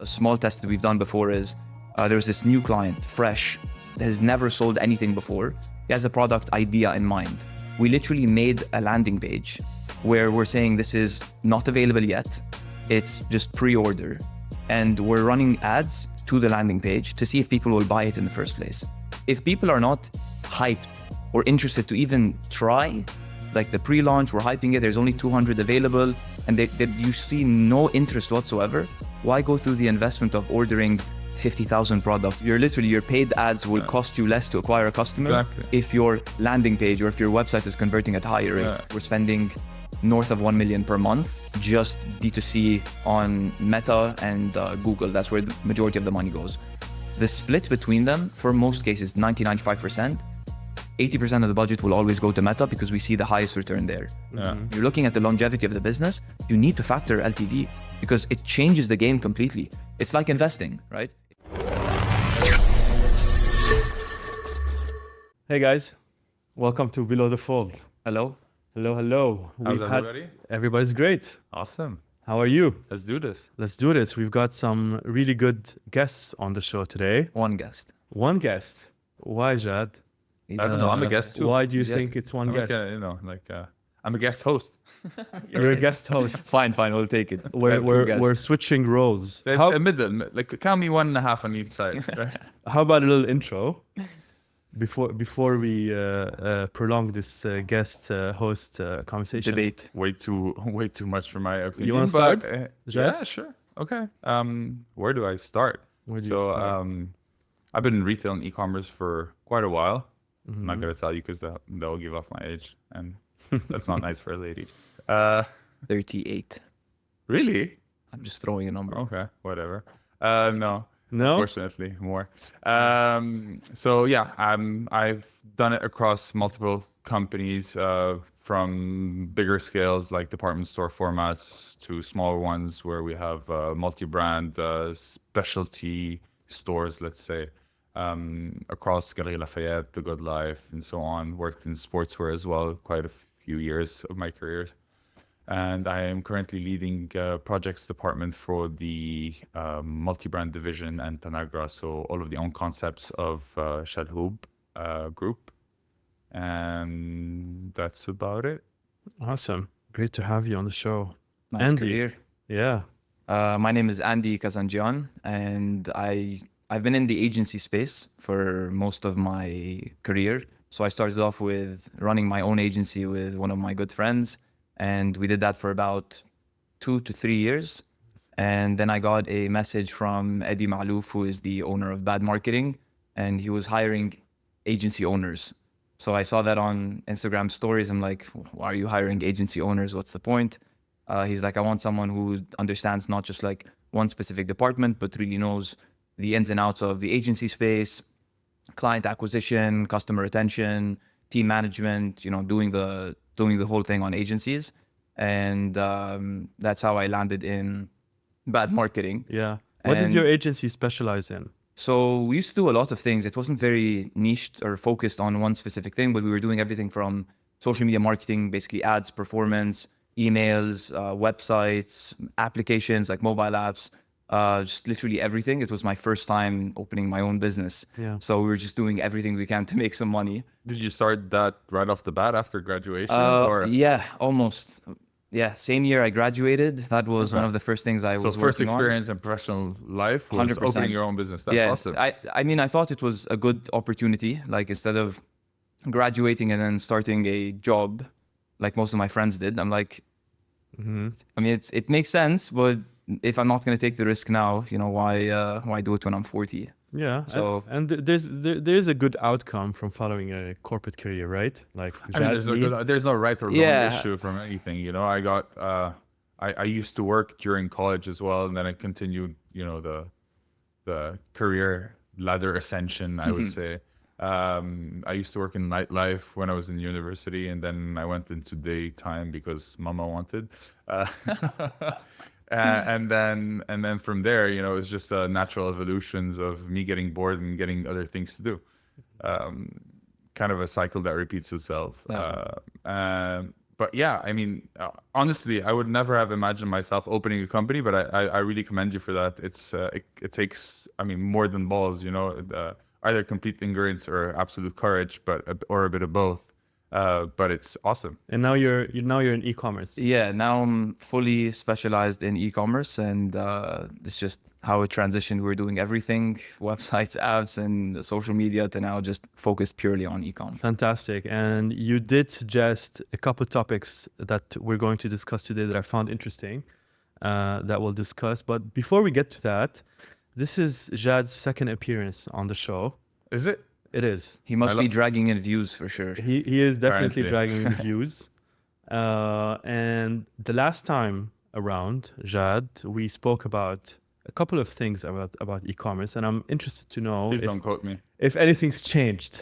A small test that we've done before is there was this new client, fresh, has never sold anything before. He has a product idea in mind. We literally made a landing page where we're saying this is not available yet. It's just pre-order. And we're running ads to the landing page to see if people will buy it in the first place. If people are not hyped or interested to even try, like the pre-launch, we're hyping it, there's only 200 available, and you see no interest whatsoever, why go through the investment of ordering 50,000 products? Your paid ads will cost you less to acquire a customer if your landing page or if your website is converting at higher rate. We're spending north of 1 million per month, just D2C on Meta and Google. That's where the majority of the money goes. The split between them, for most cases, 90-95%. 80% of the budget will always go to Meta because we see the highest return there. You're looking at the longevity of the business, you need to factor LTV because it changes the game completely. It's like investing, right? Hey guys, welcome to Below the Fold. Hello. Hello. How's everybody? Everybody's great. Awesome. How are you? Let's do this. Let's do this. We've got some really good guests on the show today. One guest. One guest. Why, Jad? I don't know. I'm a guest too. Why do you think it's one guest? I'm a guest host. You're a guest host. Fine. We'll take it. We're switching roles. It's a middle. Like count me 1.5 on each side. Right? How about a little intro before we prolong this guest host conversation? Debate. Way too much for my opinion. You want to start? Yeah, sure. Okay. Where do I start? I've been in retail and e-commerce for quite a while. I'm not gonna tell you because they'll give off my age, and that's not nice for a lady. 38. Really? I'm just throwing a number. Okay, whatever. No. No? Unfortunately, more. I've done it across multiple companies, from bigger scales like department store formats to smaller ones where we have multi-brand specialty stores, let's say, across Galeries Lafayette, The Good Life, and so on. Worked in sportswear as well, quite a few years of my career. And I am currently leading projects department for the multi-brand division and Tanagra, so all of the own concepts of Shalhoub group. And that's about it. Awesome. Great to have you on the show. Nice Andy. career. Yeah. My name is Andy Kazandjian, and I've been in the agency space for most of my career. So I started off with running my own agency with one of my good friends, and we did that for about 2 to 3 years. And then I got a message from Eddie Malouf, who is the owner of Bad Marketing, and he was hiring agency owners. So I saw that on Instagram stories. I'm like, why are you hiring agency owners? What's the point? He's like, I want someone who understands not just like one specific department, but really knows the ins and outs of the agency space, client acquisition, customer retention, team management, doing the whole thing on agencies. And that's how I landed in Bad Marketing. Yeah. What did your agency specialize in? So we used to do a lot of things. It wasn't very niched or focused on one specific thing, but we were doing everything from social media marketing, basically ads, performance, emails, websites, applications like mobile apps, just literally everything. It was my first time opening my own business. Yeah. So we were just doing everything we can to make some money. Did you start that right off the bat after graduation? Yeah, almost. Yeah, same year I graduated. That was one of the first things I was working on. So first experience in professional life was 100%. opening your own business. That's awesome. I mean, I thought it was a good opportunity. Like instead of graduating and then starting a job, like most of my friends did, I'm like, I mean, it makes sense, but if I'm not going to take the risk now, why do it when I'm 40? Yeah. So and there's a good outcome from following a corporate career, right? Like there's no right or wrong issue from anything. I used to work during college as well, and then I continued, the career ladder ascension, I would say. I used to work in nightlife when I was in university, and then I went into daytime because mama wanted. And then from there, it was just natural evolutions of me getting bored and getting other things to do. Kind of a cycle that repeats itself. but yeah, I mean, honestly, I would never have imagined myself opening a company, but I really commend you for that. It takes, I mean, more than balls, you know, either complete ignorance or absolute courage, or a bit of both. But it's awesome. And now you're in e-commerce. Yeah, now I'm fully specialized in e-commerce, and it's just how it transitioned. We're doing everything, websites, apps, and social media, to now just focus purely on e-com. Fantastic. And you did suggest a couple topics that we're going to discuss today that I found interesting, that we'll discuss. But before we get to that, this is Jad's second appearance on the show. Is it? It is. He must be dragging in views for sure. He is definitely Apparently. dragging the views. And the last time around, Jad, we spoke about a couple of things about e-commerce, and I'm interested to know Please don't quote me. if anything's changed.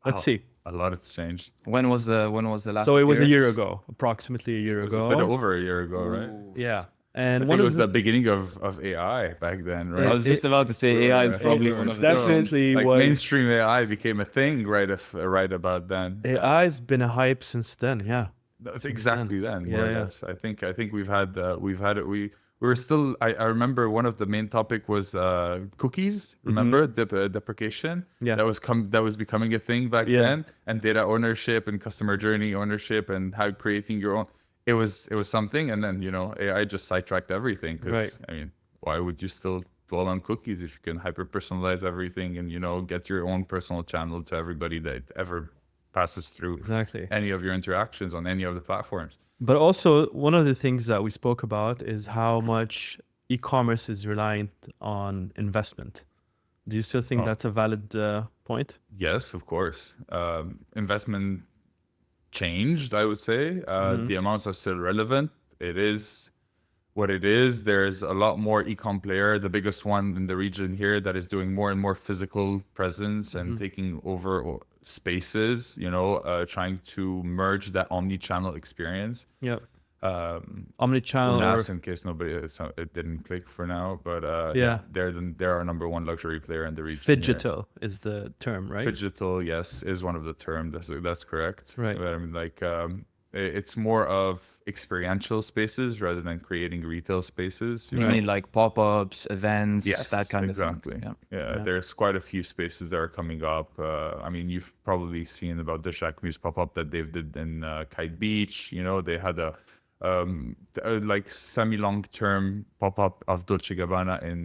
Let's see. A lot has changed. When was the last? So it was a year appearance? ago, approximately a year It was ago. a bit over a year ago, right? Yeah. And I think it was the beginning of AI back then, right? I was just about to say AI is probably one of the definitely like was. mainstream AI became a thing right about then. AI's been a hype since then. Yeah. That's exactly then. Yeah, more or yeah. less. I think we've had it. We were still. I remember one of the main topic was cookies. Remember deprecation? Yeah. That was becoming a thing back Yeah. then, and data ownership and customer journey ownership and how creating your own. It was something, and then AI just sidetracked everything. Because Right. I mean, why would you still dwell on cookies if you can hyper personalize everything and get your own personal channel to everybody that ever passes through Exactly. any of your interactions on any of the platforms. But also, one of the things that we spoke about is how much e-commerce is reliant on investment. Do you still think that's a valid point? Yes, of course. Investment changed, I would say. The amounts are still relevant. It is what it is. There's a lot more e-com player, the biggest one in the region here, that is doing more and more physical presence and taking over spaces, trying to merge that omni-channel experience. Yeah. Omnichannel NAS, or in case it didn't click for now, but Yeah. they're our number one luxury player in the region. phygital is the term, right? Phygital, yes, is one of the terms. That's correct. Right. But I mean, it's more of experiential spaces rather than creating retail spaces. You mean like pop-ups, events, Yes, that kind exactly. of thing? Yeah, there's quite a few spaces that are coming up. I mean, you've probably seen about the Jacquemus pop-up that they did in Kite Beach. They had a like semi-long-term pop-up of Dolce Gabbana in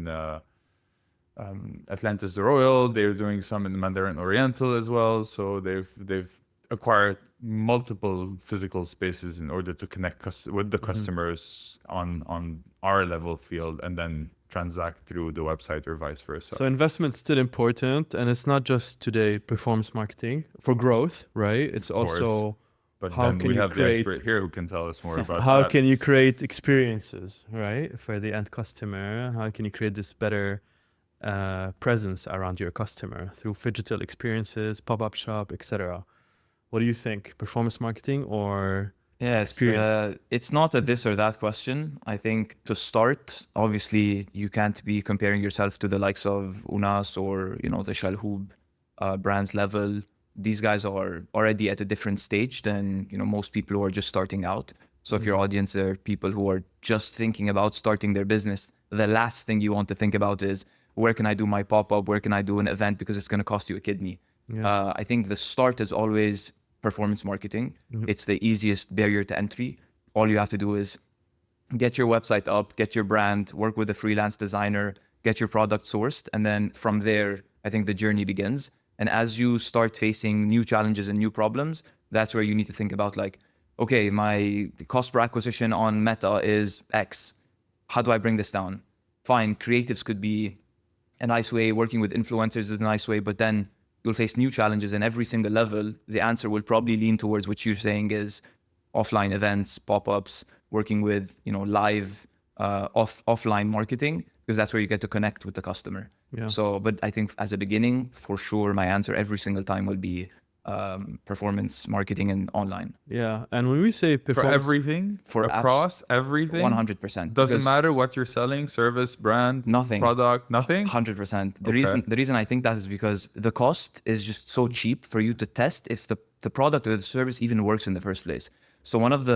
Atlantis the Royal. They're doing some in Mandarin Oriental as well. So they've acquired multiple physical spaces in order to connect with the customers on our level field, and then transact through the website or vice versa. So investment's still important, and it's not just today performance marketing for growth, right? It's also But how then can we you have create- the expert here who can tell us more about how that. can you create experiences, right, for the end customer? How can you create this better presence around your customer through phygital experiences, pop-up shop, etc.? What do you think? Performance marketing or experience? It's not a this or that question. I think to start, obviously, you can't be comparing yourself to the likes of Unas or the Shalhoub brands level. These guys are already at a different stage than most people who are just starting out. So if your audience are people who are just thinking about starting their business, the last thing you want to think about is, where can I do my pop-up? Where can I do an event? Because it's going to cost you a kidney. Yeah. I think the start is always performance marketing. It's the easiest barrier to entry. All you have to do is get your website up, get your brand, work with a freelance designer, get your product sourced. And then from there, I think the journey begins. And as you start facing new challenges and new problems, that's where you need to think about okay, my cost per acquisition on Meta is X. How do I bring this down? Fine, creatives could be a nice way, working with influencers is a nice way, but then you'll face new challenges, and every single level, the answer will probably lean towards what you're saying is offline events, pop-ups, working with live offline marketing, because that's where you get to connect with the customer. Yeah. So, but I think as a beginning, for sure, my answer every single time will be performance marketing and online. Yeah. And when we say For performance, everything, For across everything, 100%. doesn't because matter what you're selling, service, brand, Nothing. product, nothing. 100%. The Okay. reason I think that is because the cost is just so cheap for you to test if the product or the service even works in the first place. So one of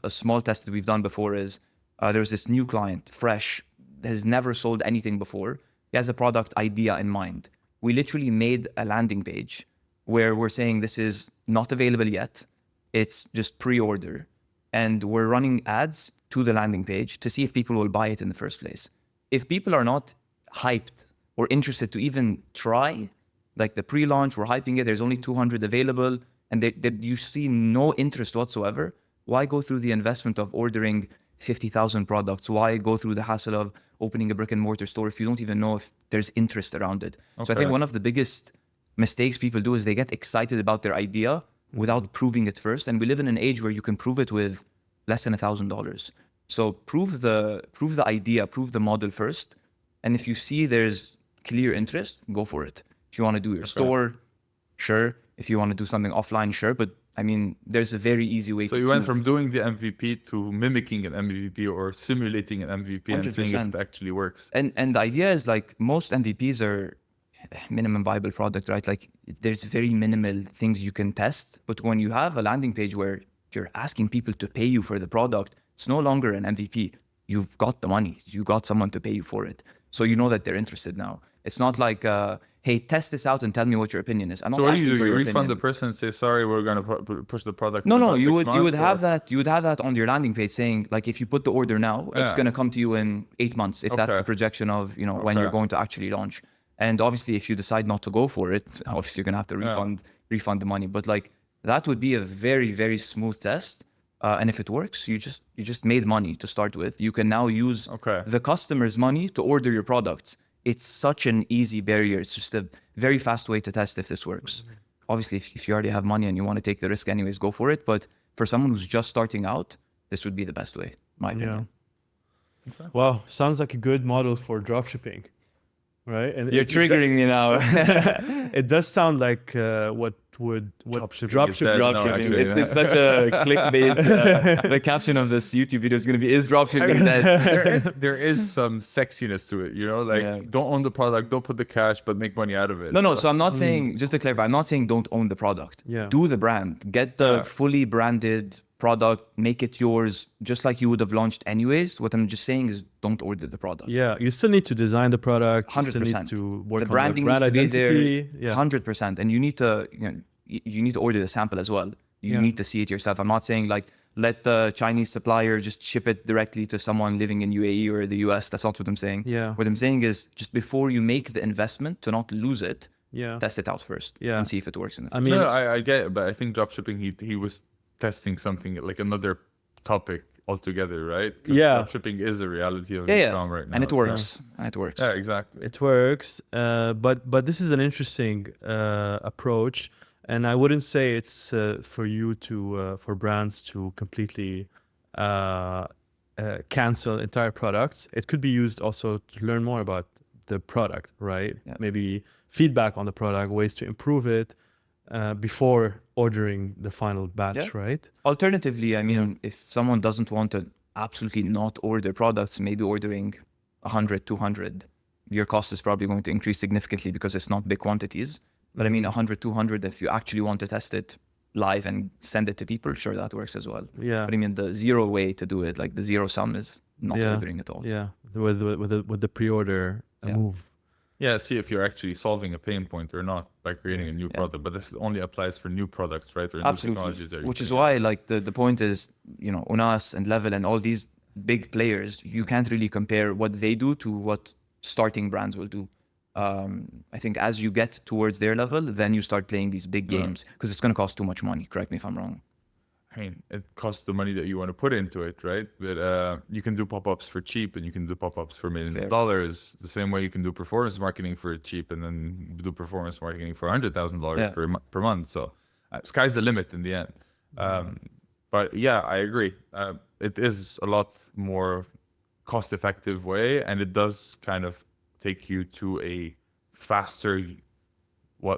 a small test that we've done before is there was this new client, fresh, has never sold anything before. He has a product idea in mind. We literally made a landing page where we're saying this is not available yet. It's just pre-order. And we're running ads to the landing page to see if people will buy it in the first place. If people are not hyped or interested to even try, like the pre-launch, we're hyping it, there's only 200 available, and you see no interest whatsoever, why go through the investment of ordering 50,000 products? Why go through the hassle of opening a brick and mortar store if you don't even know if there's interest around it? So I think one of the biggest mistakes people do is they get excited about their idea without proving it first. And we live in an age where you can prove it with less than $1,000. So prove the idea, prove the model first. And if you see there's clear interest, go for it. If you want to do your store, sure. If you want to do something offline, sure. But I mean, there's a very easy way to So you went from doing the MVP to mimicking an MVP or simulating an MVP 100%. And seeing if it actually works. And the idea is like most MVPs are minimum viable product, right? Like there's very minimal things you can test. But when you have a landing page where you're asking people to pay you for the product, it's no longer an MVP. You've got the money. You got someone to pay you for it. So you know that they're interested now. It's not like, hey, test this out and tell me what your opinion is. I'm not asking for your opinion. So what do you do? You refund the person and say, sorry, we're going to push the product. No, you would have that on your landing page saying, like, if you put the order now, it's going to come to you in 8 months, if that's the projection of, when you're going to actually launch. And obviously, if you decide not to go for it, obviously you're going to have to refund the money. But like, that would be a very, very smooth test. And if it works, you just made money to start with. You can now use the customer's money to order your products. It's such an easy barrier. It's just a very fast way to test if this works. Obviously, if you already have money and you want to take the risk anyways, go for it. But for someone who's just starting out, this would be the best way, my opinion. Yeah. Well, sounds like a good model for dropshipping, right? And you're triggering me now. It does sound like what dropshipping. It's such a clickbait. The caption of this YouTube video is going to be, is dropshipping dead? There is some sexiness to it, don't own the product, don't put the cash, but make money out of it. So I'm not saying, just to clarify, I'm not saying don't own the product. Do the brand, get the fully branded product, make it yours, just like you would have launched anyways. What I'm just saying is don't order the product. Yeah, you still need to design the product. 100%. You still need to work the branding on the brand needs to identity. be there. 100%. And you need to, you need to order the sample as well. You need to see it yourself. I'm not saying like, let the Chinese supplier just ship it directly to someone living in UAE or the US. That's not what I'm saying. What I'm saying is just before you make the investment to not lose it, test it out first and see if it works in the future. I mean, I get it, but I think dropshipping, he was testing something like another topic altogether, right? Dropshipping is a reality of Islam right now. And it works. Yeah, exactly. It works. But this is an interesting approach. And I wouldn't say it's for brands to completely cancel entire products. It could be used also to learn more about the product, right? Maybe feedback on the product, ways to improve it before ordering the final batch, right? Alternatively, I mean, if someone doesn't want to absolutely not order products, maybe ordering 100, 200, your cost is probably going to increase significantly because it's not big quantities. But I mean, 100, 200, if you actually want to test it live and send it to people, sure, that works as well. But I mean, the zero way to do it, like the zero sum is not ordering at all. With the pre-order move. See if you're actually solving a pain point or not by creating a new product. But this only applies for new products, right? Or new technologies. Which is why, like, the point is, Unas and Level and all these big players, you can't really compare what they do to what starting brands will do. I think as you get towards their level, then you start playing these big games because it's going to cost too much money. Correct me if I'm wrong. I mean, it costs the money that you want to put into it, right? But you can do pop-ups for cheap and you can do pop-ups for millions of dollars. The same way you can do performance marketing for cheap and then do performance marketing for $100,000 per month. So sky's the limit in the end. But yeah, I agree. It is a lot more cost-effective way, and it does kind of take you to a faster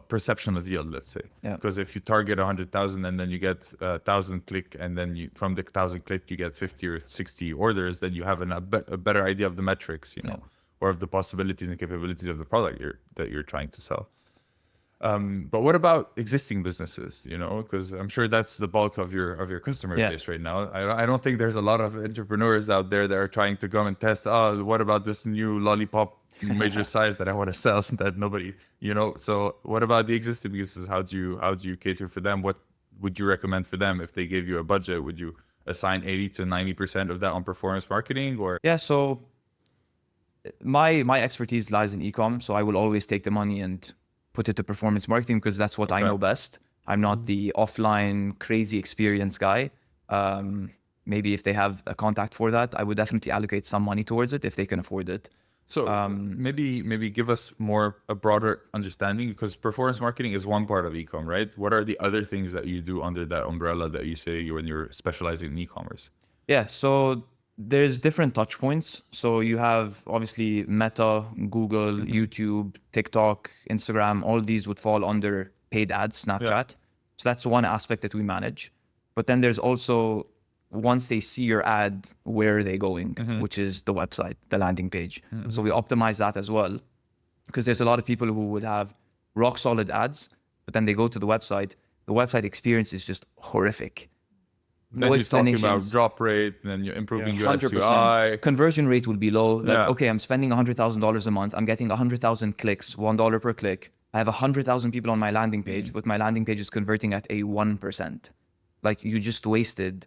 perception of yield, let's say. Because if you target 100,000 and then you get 1,000 click, and then from the 1,000 click you get 50 or 60 orders, then you have a better idea of the metrics, or of the possibilities and capabilities of the product that you're trying to sell. But what about existing businesses? Because I'm sure that's the bulk of your customer base right now. I don't think there's a lot of entrepreneurs out there that are trying to go and test. Oh, what about this new lollipop major size that I want to sell that nobody, So what about the existing businesses? How do you cater for them? What would you recommend for them if they gave you a budget? Would you assign 80 to 90% of that on performance marketing or? Yeah, so my expertise lies in ecom, so I will always take the money and put it to performance marketing because that's what I know best. I'm not the offline crazy experience guy. Maybe if they have a contact for that, I would definitely allocate some money towards it if they can afford it. So maybe give us a broader understanding, because performance marketing is one part of ecom, right? What are the other things that you do under that umbrella that you say when you're specializing in e-commerce? Yeah, so there's different touch points. So you have obviously Meta, Google, YouTube, TikTok, Instagram. All these would fall under paid ads, Snapchat. So that's one aspect that we manage. But then there's also, once they see your ad, where are they going, which is the website, the landing page. So we optimize that as well, because there's a lot of people who would have rock solid ads, but then they go to the website experience is just horrific. Then you're talking about drop rate, and then you're improving your 100%. UI. Conversion rate will be low. Like, okay, I'm spending $100,000 a month. I'm getting 100,000 clicks, $1 per click. I have 100,000 people on my landing page, but my landing page is converting at a 1%. Like, you just wasted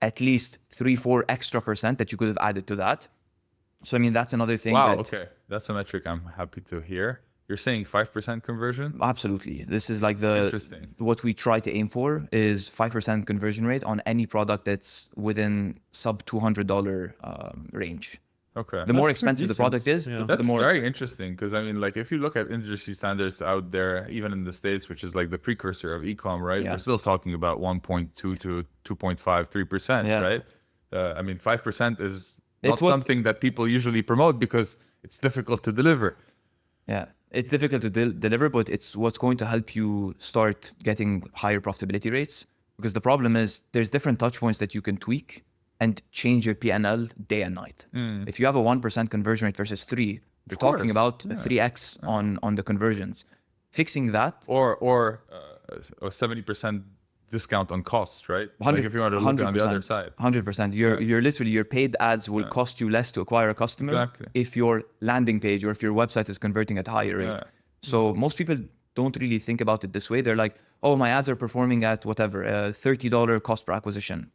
at least 3-4 extra % that you could have added to that. So, I mean, that's another thing. Wow, okay. That's a metric I'm happy to hear. You're saying 5% conversion? Absolutely. This is like what we try to aim for is 5% conversion rate on any product that's within sub $200 range. Okay. The more expensive the product is, that's the more very interesting, because I mean, like, if you look at industry standards out there, even in the States, which is like the precursor of e-com, right? We're still talking about 1.2 to 2.5, 3%, right? I mean, 5% is not something that people usually promote because it's difficult to deliver. Yeah, it's difficult to deliver, but it's what's going to help you start getting higher profitability rates. Because the problem is there's different touch points that you can tweak and change your P&L day and night. If you have a 1% conversion rate versus 3, we're talking about a 3x on the conversions. Fixing that, or a 70% discount on costs, right? Like if you want to look on the other side. 100%. You're literally, your paid ads will cost you less to acquire a customer if your landing page or if your website is converting at a higher rate. So most people don't really think about it this way. They're like, oh, my ads are performing at whatever, $30 cost per acquisition.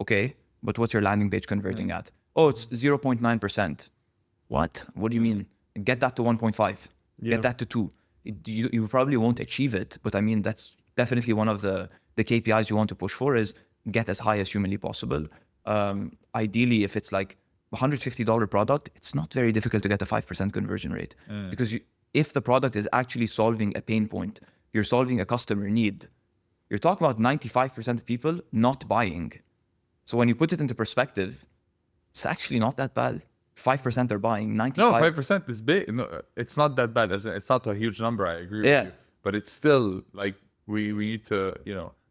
Okay, but what's your landing page converting at? Oh, it's 0.9%. What do you mean? Get that to 1.5. Get that to 2. You probably won't achieve it, but I mean, that's definitely one of the KPIs you want to push for, is get as high as humanly possible. Ideally, if it's like $150 product, it's not very difficult to get a 5% conversion rate. Because if the product is actually solving a pain point, you're solving a customer need, you're talking about 95% of people not buying. So when you put it into perspective, it's actually not that bad. 5% are buying, 95%. No, 5% is big. No, it's not that bad. It's not a huge number, I agree with you. But it's still like, we need to,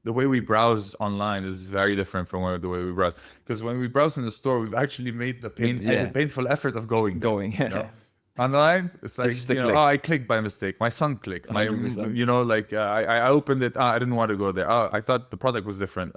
the way we browse online is very different from the way we browse. Because when we browse in the store, we've actually made the painful effort of going. Online, it's like, I clicked by mistake. My son clicked. I opened it. I didn't want to go there. I thought the product was different.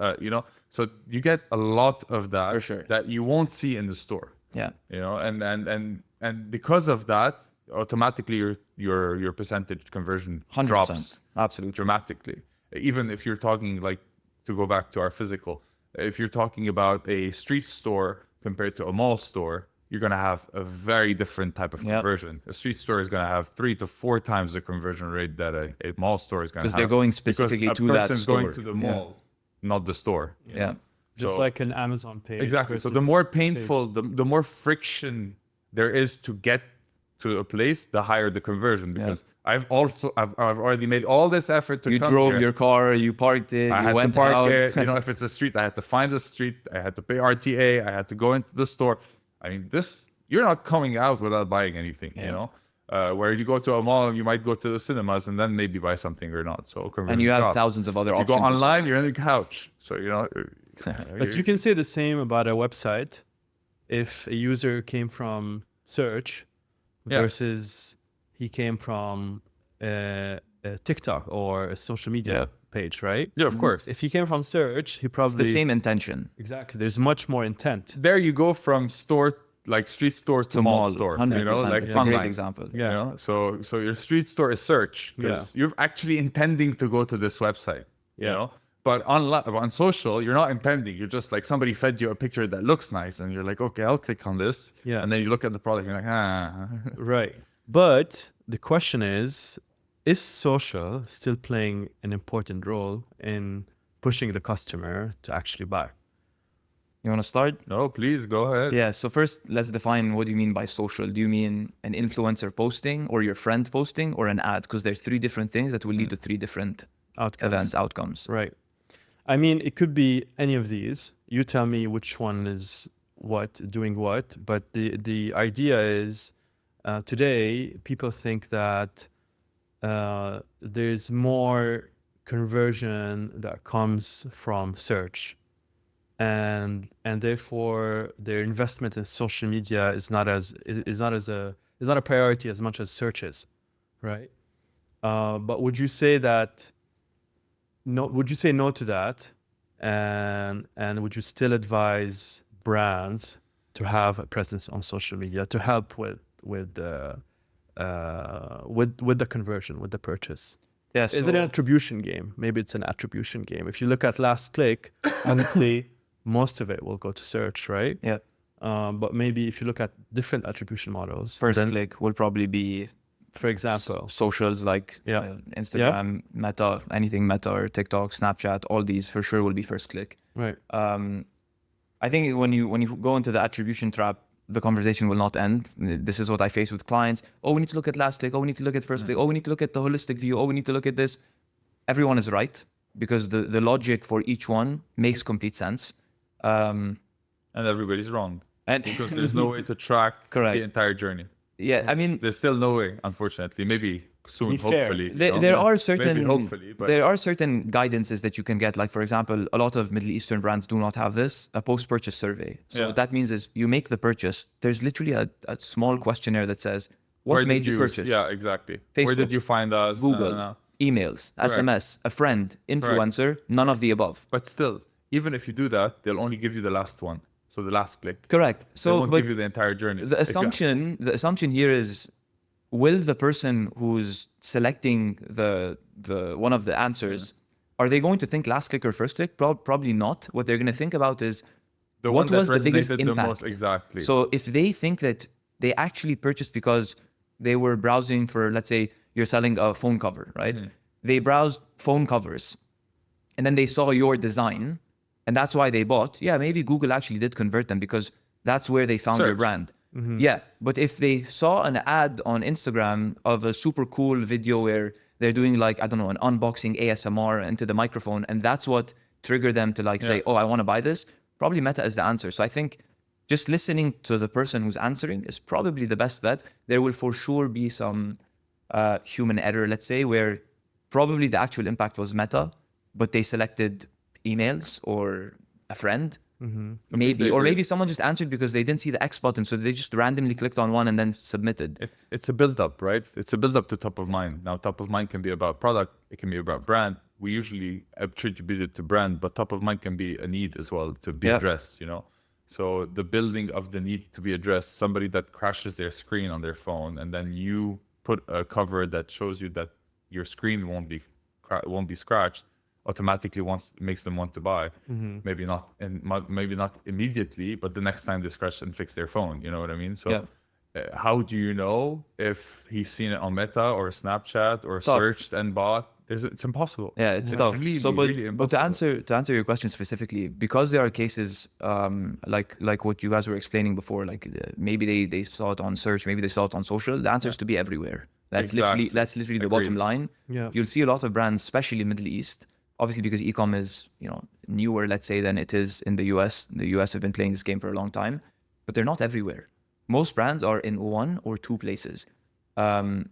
So you get a lot of that for sure that you won't see in the store. Yeah. And because of that, automatically your percentage conversion 100%. Drops absolutely dramatically. Even if you're talking, like, to go back to our physical, if you're talking about a street store compared to a mall store, you're going to have a very different type of conversion. A street store is going to have 3 to 4 times the conversion rate that a mall store is going to have. Because they're going specifically to that store. Because a person's going to the mall, not the store. Yeah. Just like an Amazon page. Exactly. So the more painful, the more friction there is to get to a place, the higher the conversion. Because I've already made all this effort to come here. You drove your car, you parked it, you went out. I had to park it. If it's a street, I had to find the street. I had to pay RTA. I had to go into the store. I mean, you're not coming out without buying anything, where you go to a mall, you might go to the cinemas and then maybe buy something or not. So and you have thousands of other options. If you go online, you're on the couch. So, But you can say the same about a website. If a user came from search versus he came from a a TikTok or a social media page, right? Yeah, of course. If he came from search, he It's probably the same intention. exactly. There's much more intent. There you go from store, like street store to mall store. 100%. You know, like it's a online. great example. Yeah. You know, so your street store is search because you're actually intending to go to this website. You know, but on social, you're not intending. You're just like somebody fed you a picture that looks nice, and you're like, okay, I'll click on this. Yeah. And then you look at the product, and you're like, Right. But the question is social still playing an important role in pushing the customer to actually buy? You want to start? No, please go ahead. Yeah. So first, let's define what do you mean by social. Do you mean an influencer posting or your friend posting or an ad? Because there's three different things that will lead to three different outcomes. Right. I mean, it could be any of these. You tell me which one is doing what. But the idea is today people think that there's more conversion that comes from search, and therefore their investment in social media is not a priority as much as search is, right? But would you say no to that, and would you still advise brands to have a presence on social media to help with the conversion, with the purchase? Yeah. Is it an attribution game? Maybe it's an attribution game. If you look at Lastclick, honestly, most of it will go to search, right? Yeah. But maybe if you look at different attribution models, First then, click will probably be, for example, socials like Instagram, Meta, anything Meta or TikTok, Snapchat, all these for sure will be first click. right? I think when you go into the attribution trap, the conversation will not end. This is what I face with clients. Oh, we need to look at Lastclick. Oh, we need to look at first click. Oh, we need to look at the holistic view. Oh, we need to look at this. Everyone is right because the logic for each one makes complete sense. And everybody's wrong. And Because there's no way to track Correct. the entire journey. yeah, I mean, There's still no way, unfortunately. Maybe soon, Be fair. hopefully. there are certain Maybe hopefully, but there are certain guidances that you can get. Like for example, a lot of Middle Eastern brands do not have this, a post-purchase survey. So Yeah. what that means is you make the purchase. There's literally a small questionnaire that says what where made did you purchase. Yeah, exactly. Where Facebook, did you find us? Google, emails, SMS, a friend, influencer, none of the above. But still, even if you do that, they'll only give you the last one. So the last click. Correct. They So won't but give you the entire journey. the assumption here is, will the person who's selecting the one of the answers, are they going to think last click or first click? Probably not. What they're going to think about is The what one that was the biggest resonated the impact. most, exactly. So if they think that they actually purchased because they were browsing for, let's say you're selling a phone cover, right? They browsed phone covers and then they saw your design and that's why they bought. Yeah, maybe Google actually did convert them because that's where they found your Search. brand. Yeah, but if they saw an ad on Instagram of a super cool video where they're doing like, I don't know, an unboxing ASMR into the microphone, and that's what triggered them to like say, oh, I want to buy this, probably Meta is the answer. So I think just listening to the person who's answering is probably the best bet. There will for sure be some human error, let's say, where probably the actual impact was Meta, but they selected emails or a friend. Maybe, or maybe someone just answered because they didn't see the X button, so they just randomly clicked on one and then submitted. It's a build-up, right? It's a build-up to top of mind. Now, top of mind can be about product. It can be about brand. We usually attribute it to brand, but top of mind can be a need as well to be addressed, you know? So the building of the need to be addressed, somebody that crashes their screen on their phone, and then you put a cover that shows you that your screen won't be scratched, automatically makes them want to buy. Maybe not immediately, but the next time they scratch and fix their phone, you know what I mean? So how do you know if he's seen it on Meta or Snapchat or searched and bought? It's impossible. Yeah, it's tough. Really, So, but, really but to impossible. answer your question specifically, because there are cases like what you guys were explaining before, like maybe they saw it on search, maybe they saw it on social. The answer is to be everywhere. That's Exactly. literally the Agreed. bottom line. Yeah. You'll see a lot of brands, especially Middle East, obviously because ecom is newer, let's say, than it is in the US. The US have been playing this game for a long time, but they're not everywhere. Most brands are in one or two places.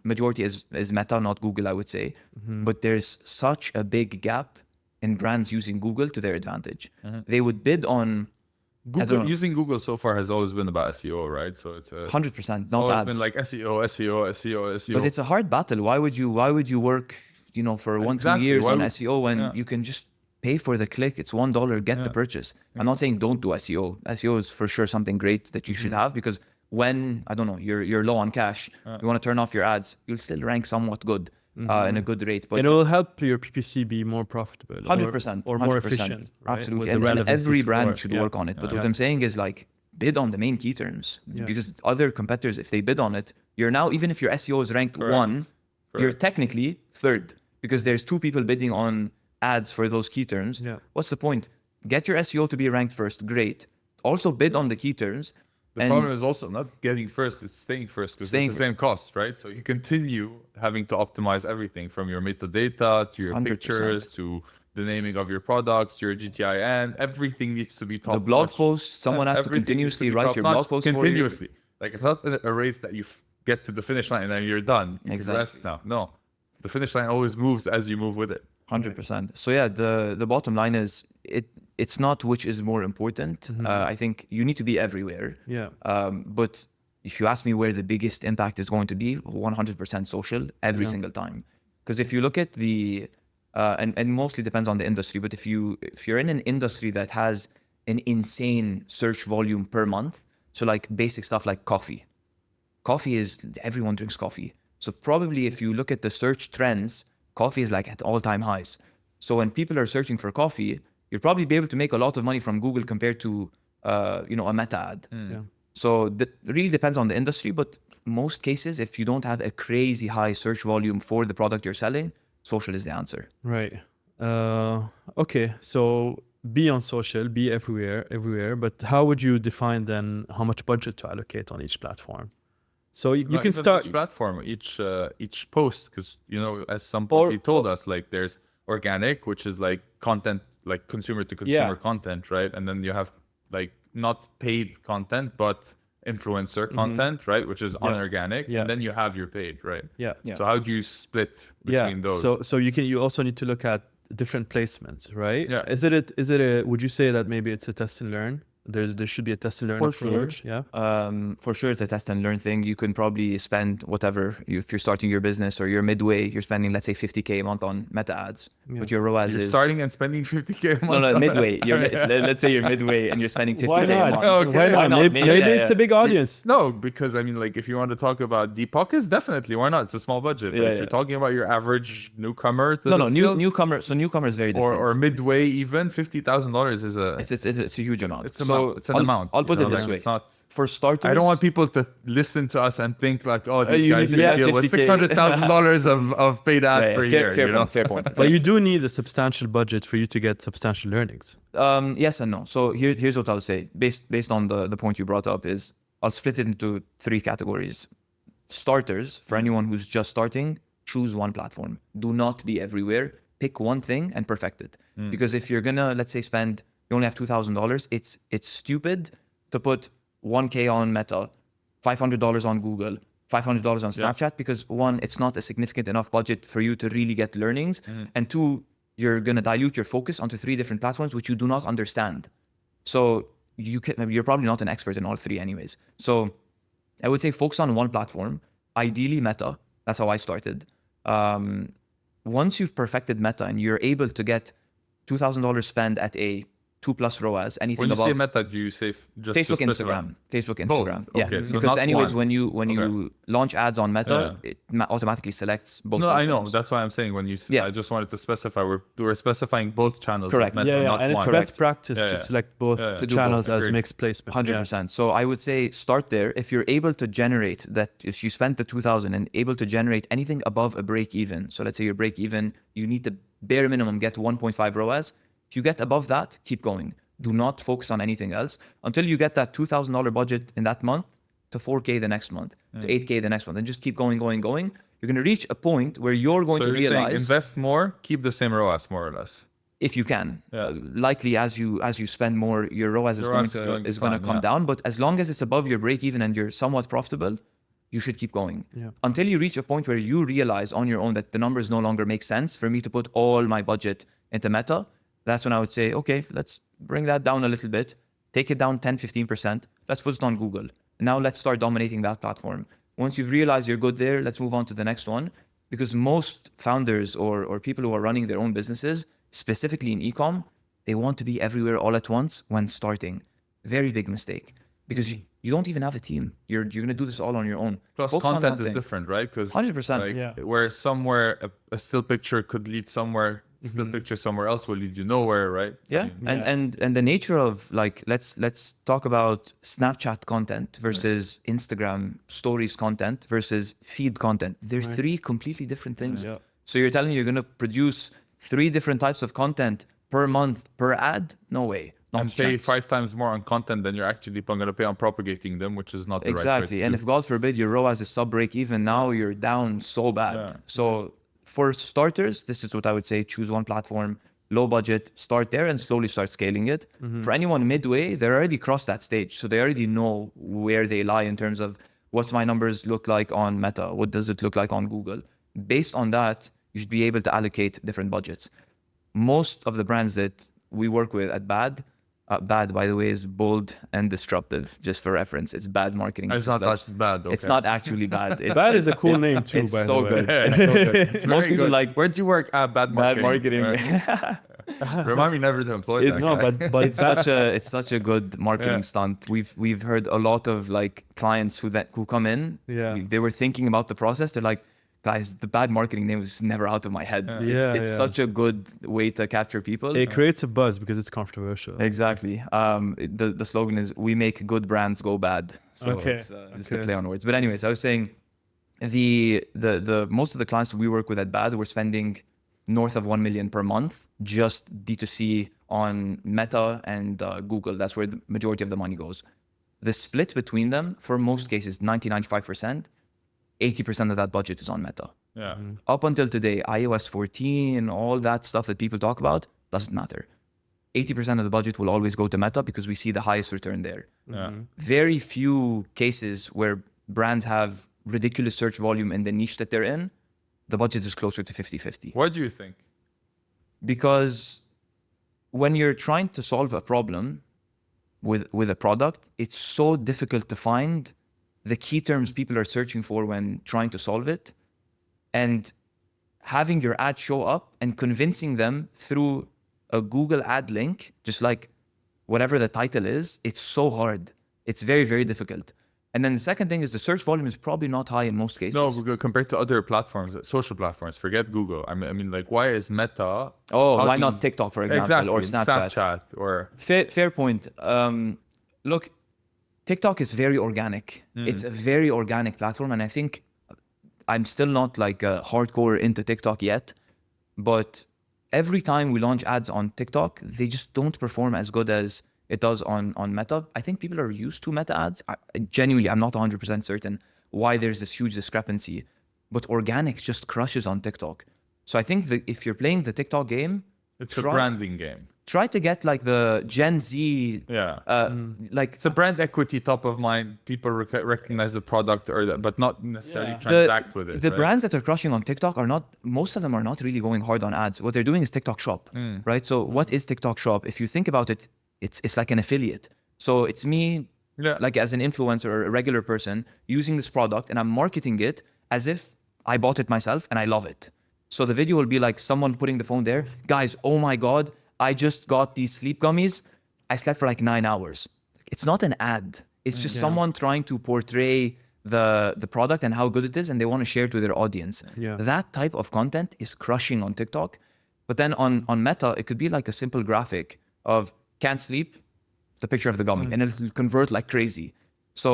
Majority is Meta, not Google, I would say. But there's such a big gap in brands using Google to their advantage. They would bid on Google, using Google so far has always been about SEO, right? So it's 100%, not always ads. been like SEO. But it's a hard battle. Why would you work for 1-2 Exactly. years Why on would- SEO when yeah. you can just pay for the click. It's $1, get the purchase. I'm not saying don't do SEO. SEO is for sure something great that you should have, because when, I don't know, you're low on cash, you want to turn off your ads, you'll still rank somewhat good in a good rate. But And it will help your PPC be more profitable. 100%. Or more 100%, efficient. Right? absolutely. With the And relevancy every brand score. should Yeah. work on it. But what I'm saying is, like, bid on the main key terms, because other competitors, if they bid on it, you're now, even if your SEO is ranked one, you're technically third, because there's 2 people bidding on ads for those key terms. Yeah. What's the point? Get your SEO to be ranked first. Great. Also bid on the key terms. The problem is also not getting first, it's staying first, because it's the same cost, right? So you continue having to optimize everything from your metadata to your 100%. pictures to the naming of your products, your GTIN, everything needs to be top. The blog post, someone has to continuously write your blog post continuously. Like, it's not a race that you get to the finish line and then you're done. You Exactly. can rest now. No, the finish line always moves as you move with it. 100%. So yeah, the bottom line is it's not which is more important. I think you need to be everywhere. Yeah. But if you ask me where the biggest impact is going to be, 100% social every single time. Because if you look at the and mostly depends on the industry, but if you're in an industry that has an insane search volume per month, so like basic stuff like coffee is, everyone drinks coffee. So probably if you look at the search trends, coffee is like at all-time highs. So when people are searching for coffee, you'll probably be able to make a lot of money from Google compared to a meta ad. Yeah. So that really depends on the industry, but most cases, if you don't have a crazy high search volume for the product you're selling, social is the answer. Right. Okay. So be on social, be everywhere. But how would you define then how much budget to allocate on each platform? So you can start each platform, each post, because as some people told us, like there's organic, which is like content, like consumer to consumer content, right? And then you have like not paid content, but influencer content, right? Which is unorganic. Yeah. And then you have your paid, right? Yeah. So how do you split between those? So you also need to look at different placements, right? Yeah. Is it would you say that maybe it's a test and learn? There should be a test and learn approach. Sure. Yeah. For sure, it's a test and learn thing. You can probably spend whatever, if you're starting your business or you're midway, you're spending, let's say, 50K a month on meta ads, but your ROAS You're is starting and spending 50K a month. no, midway. Let's say you're midway and you're spending 50K a month. Okay. Why not? Maybe it's a big audience. No, because I mean, like, if you want to talk about deep pockets, definitely, why not? It's a small budget. But if you're talking about your average newcomer, to the field, newcomer. So newcomer is very different. or midway, even $50,000 is a it's a huge amount. it's an amount. I'll put it this way. It's not. For starters, I don't want people to listen to us and think like, oh, these you guys need to have deal with 50K. $600,000 of paid ad per year. Fair point. But you do need a substantial budget for you to get substantial earnings. Yes and no. So here's what I'll say. Based on the point you brought up, is I'll split it into 3 categories. Starters, for anyone who's just starting, choose one platform. Do not be everywhere. Pick one thing and perfect it. Because if you're gonna, let's say, spend, you only have $2,000, it's stupid to put 1K on Meta, $500 on Google, $500 on Snapchat, because one, it's not a significant enough budget for you to really get learnings, and 2, you're gonna dilute your focus onto 3 different platforms which you do not understand. So you're probably not an expert in all 3 anyways. So I would say focus on one platform, ideally Meta. That's how I started. Once you've perfected Meta and you're able to get $2,000 spend at a 2+ ROAS, anything When you above. say Meta, do you say just Facebook, to specify? Instagram. Both? Yeah, Okay, so because not anyways, one. when you launch ads on Meta, it automatically selects both. No, I know. platforms. That's why I'm saying when you. Yeah. I just wanted to specify we're specifying both channels. of Correct. Meta, not And it's one. best practice Yeah, to yeah. select both To do channels both. as Agreed. mixed placement. 100%. So I would say start there. If you're able to generate that, if you spent the 2,000 and able to generate anything above a break even. So let's say your break even, you need to bare minimum get 1.5 ROAS. If you get above that, keep going. Do not focus on anything else until you get that $2,000 budget in that month to 4K the next month, to 8K the next month, and just keep going. You're going to reach a point where you're going So to you're saying realize, invest more, keep the same ROAS more or less. if you can. Yeah. Likely as you spend more, your ROAS is going to come down. But as long as it's above your break even and you're somewhat profitable, you should keep going until you reach a point where you realize on your own that the numbers no longer make sense for me to put all my budget into Meta. That's when I would say, okay, let's bring that down a little bit, take it down 10-15%. Let's put it on Google. Now let's start dominating that platform. Once you've realized you're good there, let's move on to the next one. because most founders or people who are running their own businesses, specifically in ecom, they want to be everywhere all at once when starting. Very big mistake, because you don't even have a team. You're going to do this all on your own. Plus, Focus on content one is thing. different, right? Because 100%. where somewhere a still picture could lead somewhere, still picture somewhere else will lead you nowhere, right? Yeah, I mean, and the nature of like let's talk about Snapchat content versus Instagram stories content versus feed content. They're three completely different things. Yeah. So you're telling me you're gonna produce 3 different types of content per month per ad? No way. Not and a pay chance. 5 times more on content than you're actually going to pay on propagating them, which is not the right way Exactly. to And do. if God forbid your ROAS is sub break even, now you're down so bad. Yeah. So for starters, this is what I would say: choose one platform, low budget, start there and slowly start scaling it. For anyone midway, they're already crossed that stage. So they already know where they lie in terms of what's my numbers look like on Meta? What does it look like on Google? Based on that, you should be able to allocate different budgets. Most of the brands that we work with at Bad, by the way, is bold and disruptive, just for reference. It's bad marketing. It's not that bad. Okay. It's not actually bad. It's, That is a cool name too, it's by so the way. good. It's so good. It's Most very people good. like Where'd you work? Bad bad marketing. marketing. Remind me never to employ that. No, guy. but It's such a good marketing Yeah. stunt. We've heard a lot of like clients who come in. Yeah. They were thinking about the process. They're like, guys, the bad marketing name was never out of my head. Yeah. It's such a good way to capture people. it creates a buzz because it's controversial. Exactly. The slogan is "We make good brands go bad." So Okay. it's just a play on words. But anyways, I was saying the most of the clients we work with at Bad, we're spending north of 1 million per month just D2C on Meta and Google. That's where the majority of the money goes. The split between them, for most cases, 95%, 80% of that budget is on Meta. Yeah. Up until today, iOS 14, all that stuff that people talk about, doesn't matter. 80% of the budget will always go to Meta because we see the highest return there. Yeah. Very few cases where brands have ridiculous search volume in the niche that they're in, the budget is closer to 50-50. What do you think? Because when you're trying to solve a problem with a product, it's so difficult to find the key terms people are searching for when trying to solve it, and having your ad show up and convincing them through a Google ad link, just like whatever the title is, it's so hard. It's very, very difficult. And then the second thing is the search volume is probably not high in most cases. No, because compared to other platforms, social platforms, forget Google. I mean, like, why is Meta? Oh, how why do not you- TikTok, for example, Exactly, or Snapchat? or Fair point. Look, TikTok is very organic. It's a very organic platform, and I think I'm still not like hardcore into TikTok yet, but every time we launch ads on TikTok, they just don't perform as good as it does on Meta. I think people are used to Meta ads. Genuinely, I'm not 100% certain why there's this huge discrepancy, but organic just crushes on TikTok. So I think that if you're playing the TikTok game, it's a branding game. try to get like the Gen Z, Yeah. like It's a brand equity top of mind. People recognize the product, but not necessarily Yeah. transact with it. the right? brands that are crushing on TikTok are not, most of them are not really going hard on ads. What they're doing is TikTok Shop, right? So what is TikTok Shop? If you think about it, it's like an affiliate. So it's me, Yeah. like as an influencer or a regular person, using this product, and I'm marketing it as if I bought it myself and I love it. So the video will be like someone putting the phone there. Guys, oh my God, I just got these sleep gummies. I slept for like 9 hours. It's not an ad. It's just someone trying to portray the product and how good it is, and they want to share it with their audience. Yeah. That type of content is crushing on TikTok. But then on Meta, it could be like a simple graphic of can't sleep, the picture of the gummy, and it'll convert like crazy. So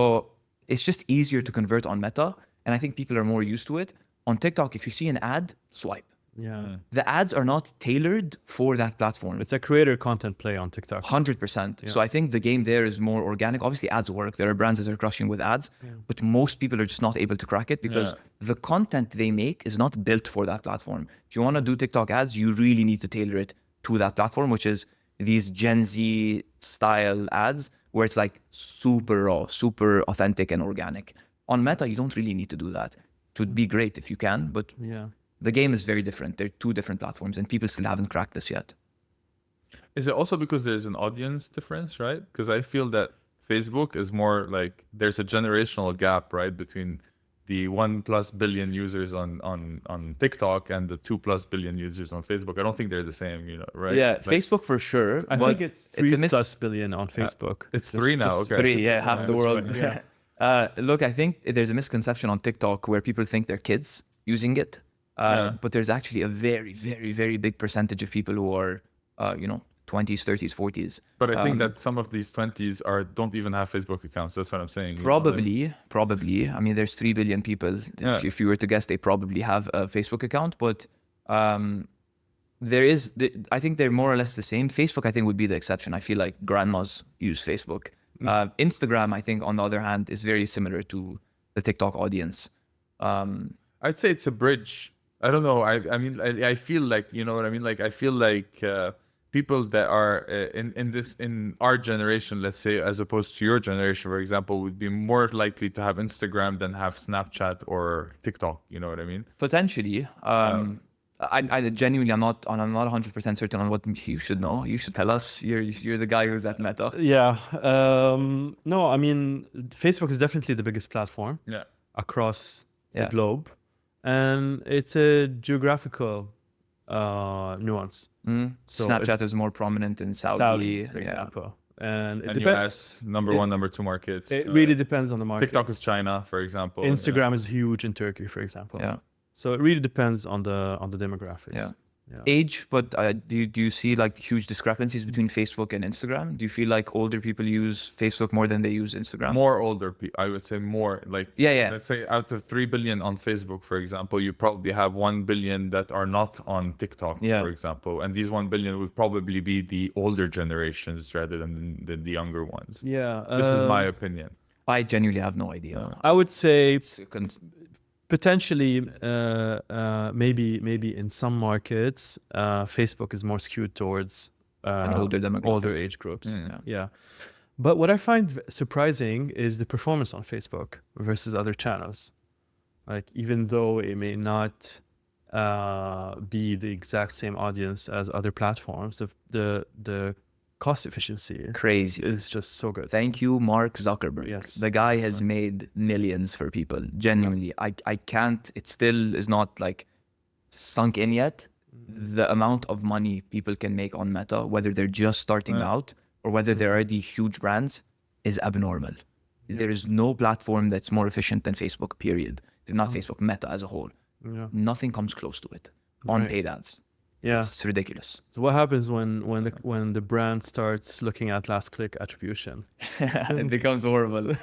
it's just easier to convert on Meta, and I think people are more used to it. On TikTok, if you see an ad, swipe. Yeah. The ads are not tailored for that platform. It's a creator content play on TikTok. 100%. So I think the game there is more organic. Obviously, ads work. There are brands that are crushing with ads, but most people are just not able to crack it because the content they make is not built for that platform. If you want to do TikTok ads, you really need to tailor it to that platform, which is these Gen Z style ads where it's like super raw, super authentic and organic. On Meta, you don't really need to do that. It would be great if you can, but Yeah. the game is very different. They're two different platforms and people still haven't cracked this yet. Is it also because there's an audience difference, right? Because I feel that Facebook is more like there's a generational gap, right, between the 1+ billion users on TikTok and the 2+ billion users on Facebook. I don't think they're the same, right? Yeah, Facebook for sure. I but think it's a 3+ billion on Facebook. It's 3 now. Okay. Three, yeah, half the that's world. right, yeah. Look, I think there's a misconception on TikTok where people think they're kids using it. Yeah. But there's actually a very, very, very big percentage of people who are, 20s, 30s, 40s. But I think that some of these 20s don't even have Facebook accounts. That's what I'm saying. Probably. I mean, there's 3 billion people. Yeah. If you were to guess, they probably have a Facebook account. But I think they're more or less the same. Facebook, I think, would be the exception. I feel like grandmas use Facebook. Instagram, I think, on the other hand, is very similar to the TikTok audience. I'd say it's a bridge. I don't know. I mean, I feel like, you know what I mean? Like, I feel like people that are in our generation, let's say, as opposed to your generation, for example, would be more likely to have Instagram than have Snapchat or TikTok. You know what I mean? Potentially. I genuinely, I'm not 100% certain on what you should know. You should tell us. You're the guy who's at Meta. Yeah. No, I mean, Facebook is definitely the biggest platform Yeah. across the Yeah. globe. And it's a geographical nuance. So Snapchat is more prominent in Saudi. Saudi, for yeah. example. And it And depends. US, number one, number two markets. It really depends on the market. TikTok is China, for example. Instagram is huge in Turkey, for example. Yeah. So it really depends on the demographics. Yeah. Yeah. Age, but do you see like huge discrepancies between Facebook and Instagram? Do you feel like older people use Facebook more than they use Instagram? More older people, I would say more. Like, Yeah. let's say out of 3 billion on Facebook, for example, you probably have 1 billion that are not on TikTok, Yeah. for example. And these 1 billion would probably be the older generations rather than the younger ones. Yeah. This is my opinion. I genuinely have no idea. I would say It's potentially, maybe in some markets, Facebook is more skewed towards an older demographic. older age groups. Yeah. Yeah. But what I find surprising is the performance on Facebook versus other channels. Like, even though it may not be the exact same audience as other platforms, the cost efficiency Crazy. is just so good. Thank you, Mark Zuckerberg. Yes. The guy has made millions for people. Genuinely. I can't, it still is not like sunk in yet. The amount of money people can make on Meta, whether they're just starting out or whether they're already huge brands, is abnormal. There is no platform that's more efficient than Facebook, period. Not Facebook, Meta as a whole. Yeah. Nothing comes close to it on Right. paid ads. Yeah. It's ridiculous. So what happens when the brand starts looking at Lastclick attribution? It becomes horrible.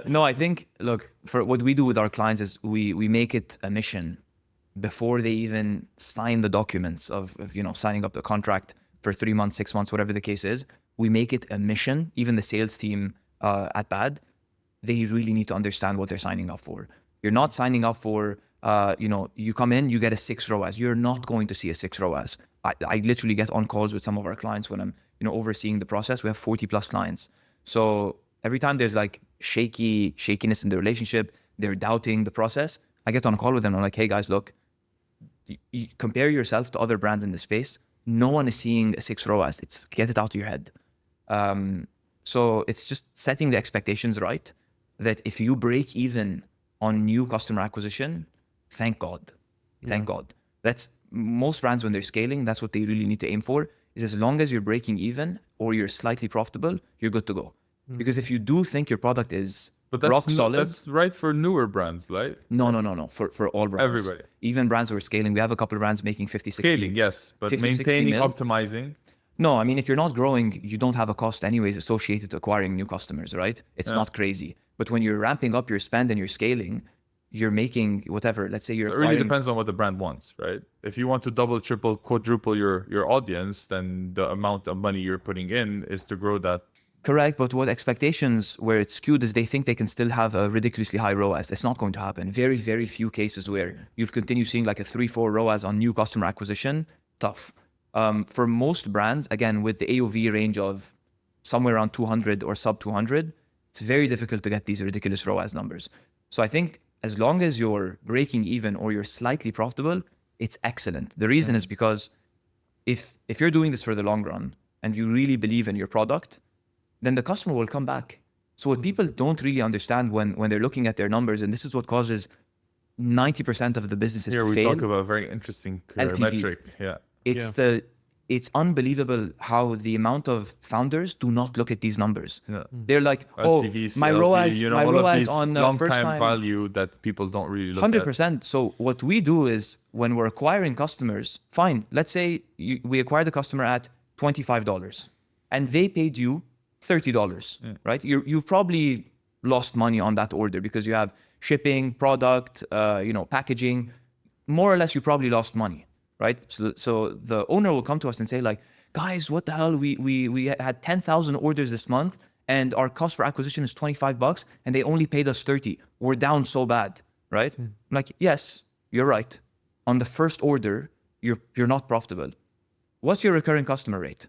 No, I think, look, for what we do with our clients is we make it a mission before they even sign the documents of signing up the contract for 3 months, 6 months, whatever the case is. We make it a mission. Even the sales team at BAD, they really need to understand what they're signing up for. You're not signing up for, you come in, you get a 6 ROAS. You're not going to see a 6 ROAS. I literally get on calls with some of our clients when I'm, overseeing the process. We have 40 plus clients. So every time there's like shakiness in the relationship, they're doubting the process, I get on a call with them. I'm like, hey guys, look, you compare yourself to other brands in the space. No one is seeing a 6 ROAS. Get it out of your head. So it's just setting the expectations right, that if you break even on new customer acquisition, thank God. Thank God. That's most brands when they're scaling, that's what they really need to aim for, is as long as you're breaking even or you're slightly profitable, you're good to go. Because if you do think your product is rock solid. That's right for newer brands, right? No. For all brands. Everybody. Even brands who are scaling. We have a couple of brands making 50, 60. Scaling, yes, but 50, 60 maintaining, mil. optimizing. No, I mean, if you're not growing, you don't have a cost anyways associated to acquiring new customers, right? It's not crazy. But when you're ramping up your spend and you're scaling, you're making whatever. Let's say you're It really acquiring... depends on what the brand wants, right? If you want to double, triple, quadruple your audience, then the amount of money you're putting in is to grow that. Correct, but what expectations where it's skewed is they think they can still have a ridiculously high ROAS. It's not going to happen. Very, very few cases where you'll continue seeing like a 3-4 ROAS on new customer acquisition. Tough. For most brands, again, with the AOV range of somewhere around 200 or sub 200, it's very difficult to get these ridiculous ROAS numbers. So I think as long as you're breaking even or you're slightly profitable, it's excellent. The reason is because if you're doing this for the long run and you really believe in your product, then the customer will come back. So what people don't really understand when they're looking at their numbers, and this is what causes 90% of the businesses Here to we fail. talk about a very interesting LTV. metric. Yeah. It's unbelievable how the amount of founders do not look at these numbers. Yeah. They're like, LTV, my CLV, ROAS, you know, my all of ROAS these on long first time time value that people don't really look 100%. So what we do is when we're acquiring customers, fine. Let's say we acquired the customer at $25 and they paid you $30, right? You've probably lost money on that order because you have shipping, product, packaging. More or less, you probably lost money, right? So the owner will come to us and say like, guys, what the hell? We had 10,000 orders this month and our cost per acquisition is $25 and they only paid us 30. We're down so bad, right? I'm like, yes, you're right. On the first order, you're not profitable. What's your recurring customer rate?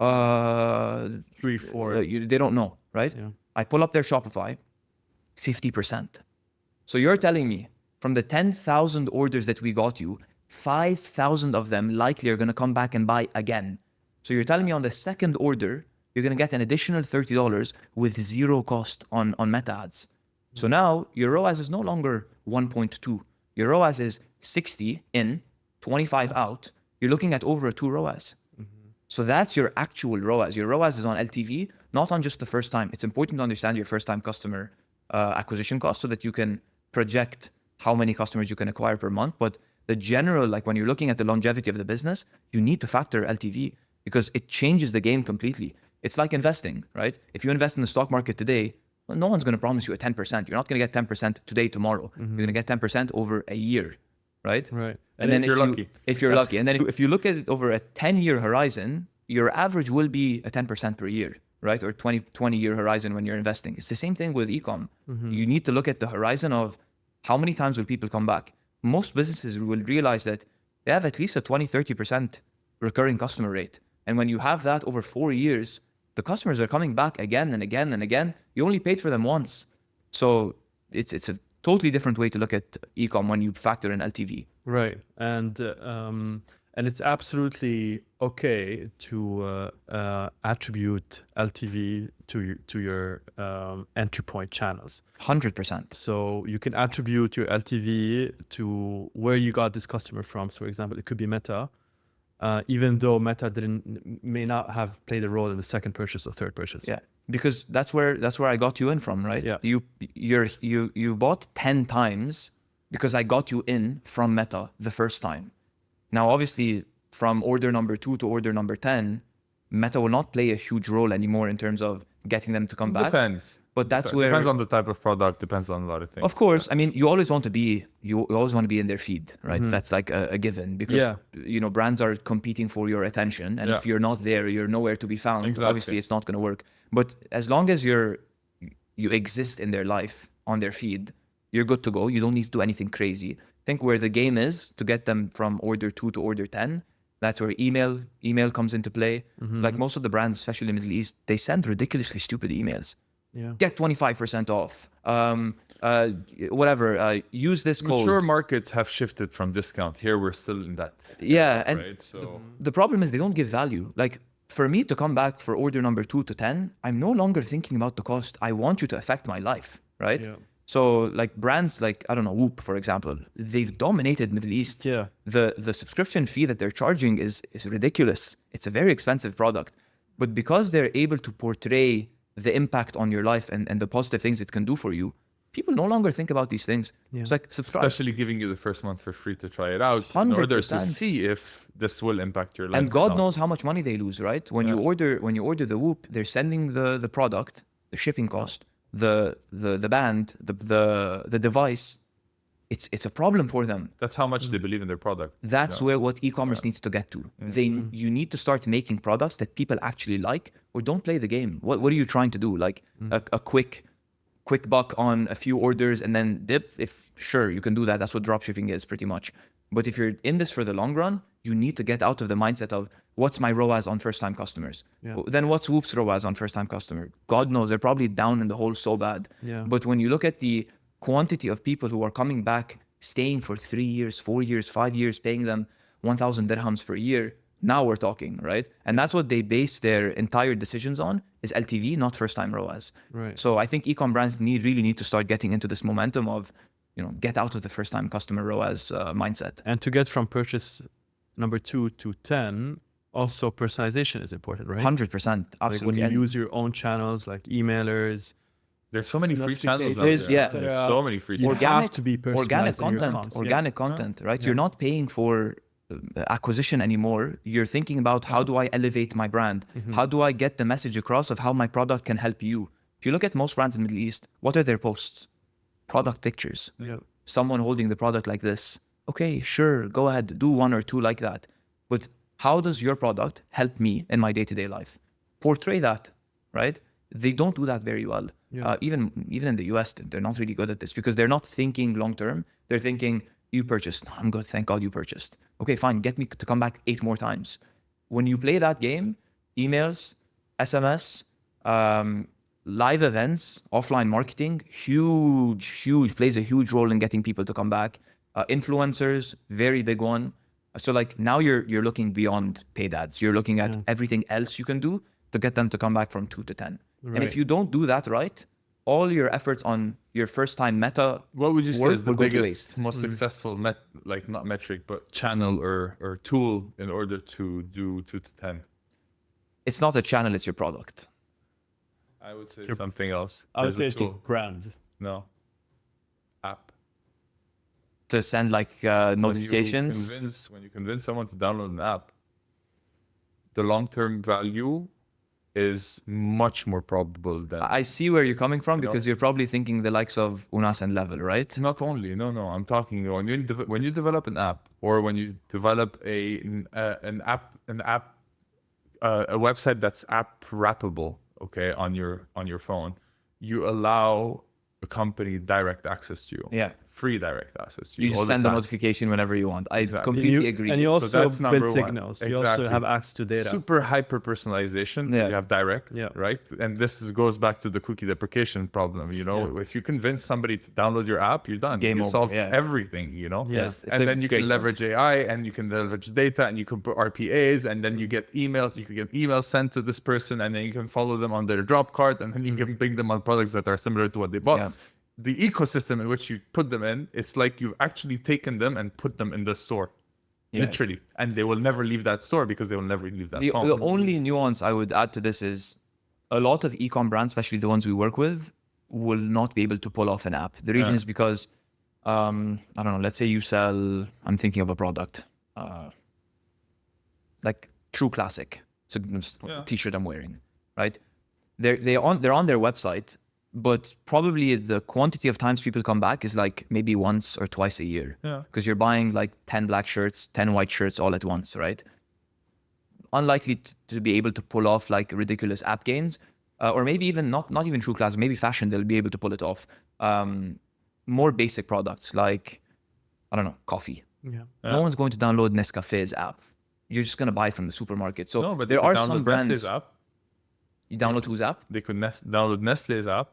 3, 4. They don't know, right? Yeah. I pull up their Shopify, 50%. So you're telling me from the 10,000 orders that we got you, 5,000 of them likely are going to come back and buy again. So you're telling me on the second order, you're going to get an additional $30 with zero cost on Meta ads. So now your ROAS is no longer 1.2. Your ROAS is 60 in, 25 out. You're looking at over a 2 ROAS. So that's your actual ROAS. Your ROAS is on LTV, not on just the first time. It's important to understand your first time customer acquisition cost so that you can project how many customers you can acquire per month. But the general, like when you're looking at the longevity of the business, you need to factor LTV because it changes the game completely. It's like investing, right? If you invest in the stock market today, well, no one's going to promise you a 10%. You're not going to get 10% today, tomorrow. You're going to get 10% over a year, right? Right. And then if you're lucky. If you're lucky. And then if you look at it over a 10-year horizon, your average will be a 10% per year, right? Or 20-year horizon when you're investing. It's the same thing with ecom. You need to look at the horizon of how many times will people come back. Most businesses will realize that they have at least a 20-30% recurring customer rate. And when you have that over 4 years, the customers are coming back again and again and again. You only paid for them once. So it's a totally different way to look at ecom when you factor in LTV. Right. And it's absolutely okay to attribute LTV to your entry point channels. 100%. So you can attribute your LTV to where you got this customer from. So for example, it could be Meta, even though Meta may not have played a role in the second purchase or third purchase. Yeah, because that's where I got you in from, right? Yeah. You bought 10 times because I got you in from Meta the first time. Now, obviously, from order number 2 to order number 10, Meta will not play a huge role anymore in terms of getting them to come back. Depends. But that's where Depends on the type of product. Depends on a lot of things. Of course, I mean, you always want to be in their feed, right? That's like a given because brands are competing for your attention, and if you're not there, you're nowhere to be found. Exactly. Obviously, it's not going to work. But as long as you exist in their life on their feed, you're good to go. You don't need to do anything crazy. I think where the game is to get them from order 2 to order 10. That's where email comes into play. Like most of the brands, especially in the Middle East, they send ridiculously stupid emails. Yeah. Get 25% off. Whatever. Use this code. Mature markets have shifted from discount. Here we're still in that. Yeah, and right? So the problem is they don't give value. Like for me to come back for order number 2 to 10, I'm no longer thinking about the cost. I want you to affect my life, right? Yeah. So like brands like, I don't know, Whoop, for example, they've dominated Middle East. Yeah. The subscription fee that they're charging is ridiculous. It's a very expensive product. But because they're able to portray the impact on your life and the positive things it can do for you, people no longer think about these things. Yeah. It's like subscribe. especially giving you the first month for free to try it out in order to 100%. see if this will impact your life. And or God not. knows how much money they lose, right? When you order the Whoop, they're sending the product, the shipping cost, the band, the device. It's a problem for them. That's how much they believe in their product. That's where what e-commerce needs to get to. You need to start making products that people actually like, or don't play the game. What are you trying to do? Like a quick buck on a few orders and then dip? If sure, you can do that. That's what dropshipping is pretty much. But if you're in this for the long run, you need to get out of the mindset of what's my ROAS on first-time customers. Yeah. Then what's Whoop's ROAS on first-time customer? God knows, they're probably down in the hole so bad. Yeah. But when you look at the quantity of people who are coming back, staying for 3 years, 4 years, 5 years, paying them 1,000 dirhams per year, now we're talking, right? And that's what they base their entire decisions on, is LTV, not first time ROAS. Right. So I think ecom brands really need to start getting into this momentum of, get out of the first time customer ROAS mindset. And to get from purchase number 2 to 10, also personalization is important, right? 100%, Like absolutely. when you use your own channels like emailers, There's so many free channels out There's- there. yeah. There's so many free You channels. have to be personalized in your comms, yeah. organic content, right? You're not paying for acquisition anymore. You're thinking about, how do I elevate my brand? How do I get the message across of how my product can help you? If you look at most brands in the Middle East, what are their posts? Product pictures. Yeah. Someone holding the product like this. Okay, sure, go ahead, do 1 or 2 like that. But how does your product help me in my day-to-day life? Portray that, right? They don't do that very well. Yeah. Even in the US, they're not really good at this, because they're not thinking long-term. They're thinking, you purchased. I'm good, thank God you purchased. Okay, fine, get me to come back 8 more times. When you play that game, emails, SMS, live events, offline marketing, huge, plays a huge role in getting people to come back. Influencers, very big one. So like now you're looking beyond paid ads. You're looking at everything else you can do to get them to come back from 2 to 10. Right. And if you don't do that right, all your efforts on your first time meta, What would you say work is the will go to biggest, waste. most successful like not metric, but channel or tool in order to do 2 to 10? it's not a channel, it's your product. I would say something else. I would There's say a it's the tool. brand. No. App. To send like notifications. When you convince someone to download an app, the long-term value is much more probable than. I see where you're coming from, know? because you're probably thinking the likes of Unas and Level, right? Not only, no. I'm talking when you develop an app, or when you develop a website that's app wrappable, okay, on your phone, you allow a company direct access to you. Yeah. Free direct access to You you. just all send the time. notification whenever you want. I Exactly. completely agree. And you So also that's number build one. signals. You also Exactly. have access to data. Super hyper personalization. Yeah. You have direct, Yeah. right? And goes back to the cookie deprecation problem. If you convince somebody to download your app, you're done. Game you over, solve yeah. everything. Yeah, it's a And then you great can leverage AI, and you can leverage data, and you can put RPAs, and then you get emails. You can get emails sent to this person, and then you can follow them on their drop card, and then you can bring them on products that are similar to what they bought. Yeah. The ecosystem in which you put them in, it's like you've actually taken them and put them in the store. Yeah. Literally. And they will never leave that store, because they will never leave that phone. The only nuance I would add to this is a lot of ecom brands, especially the ones we work with, will not be able to pull off an app. The reason is because, I don't know, let's say you sell, I'm thinking of a product, like True Classic. It's a t-shirt I'm wearing, right? They're on their website, but probably the quantity of times people come back is like maybe once or twice a year. Yeah. Because you're buying like 10 black shirts, 10 white shirts all at once, right? Unlikely to be able to pull off like ridiculous app gains, or maybe even not even True Class, maybe fashion, they'll be able to pull it off. More basic products like, I don't know, coffee. Yeah. No one's going to download Nescafe's app. You're just going to buy it from the supermarket. So No, but there they are could some download brands. Nestle's app. You download whose app? They could download Nestle's app.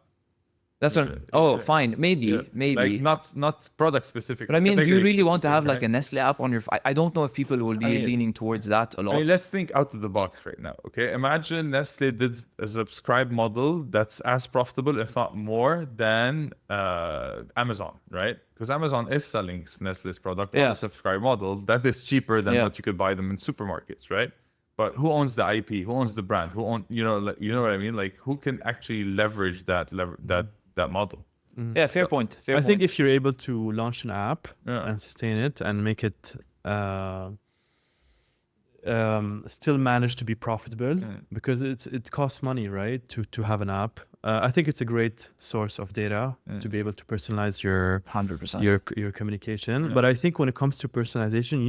That's what. Oh, fine. Maybe. Like not product specific. But I mean, do you category really want to have specific, like a Nestle app on your? I don't know if people will be leaning towards that a lot. I mean, let's think out of the box right now. Okay, imagine Nestle did a subscribe model that's as profitable, if not more, than Amazon, right? Because Amazon is selling Nestle's product on a subscribe model that is cheaper than what you could buy them in supermarkets, right? But who owns the IP? Who owns the brand? Who own you know what I mean? Like who can actually leverage that model? Yeah, fair point. I think if you're able to launch an app and sustain it and make it still manage to be profitable, because it costs money, right, to have an app. I think it's a great source of data to be able to personalize your 100%. your communication. But I think when it comes to personalization, you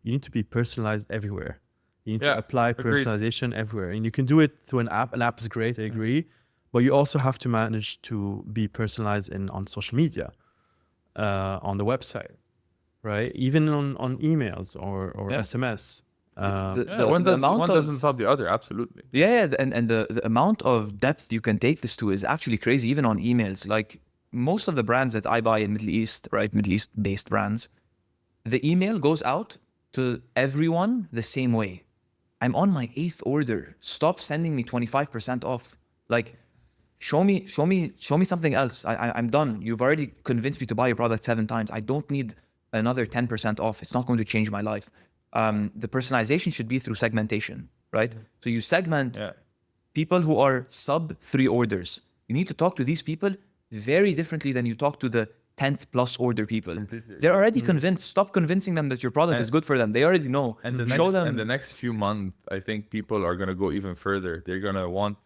need to be personalized everywhere. You need to apply personalization everywhere, and you can do it through an app. An app is great, I agree, but you also have to manage to be personalized on social media, on the website, right? Even on emails or SMS. One doesn't stop the other, absolutely. Yeah, and the amount of depth you can take this to is actually crazy, even on emails. Like most of the brands that I buy in Middle East, right, Middle East-based brands, the email goes out to everyone the same way. I'm on my 8th order. Stop sending me 25% off. Like, show me something else. I'm done. You've already convinced me to buy your product 7 times. I don't need another 10% off. It's not going to change my life. The personalization should be through segmentation, right? So you segment people who are sub 3 orders. You need to talk to these people very differently than you talk to the 10th plus order people. They're already convinced. Stop convincing them that your product is good for them. They already know. And the next few months, I think people are going to go even further. They're going to want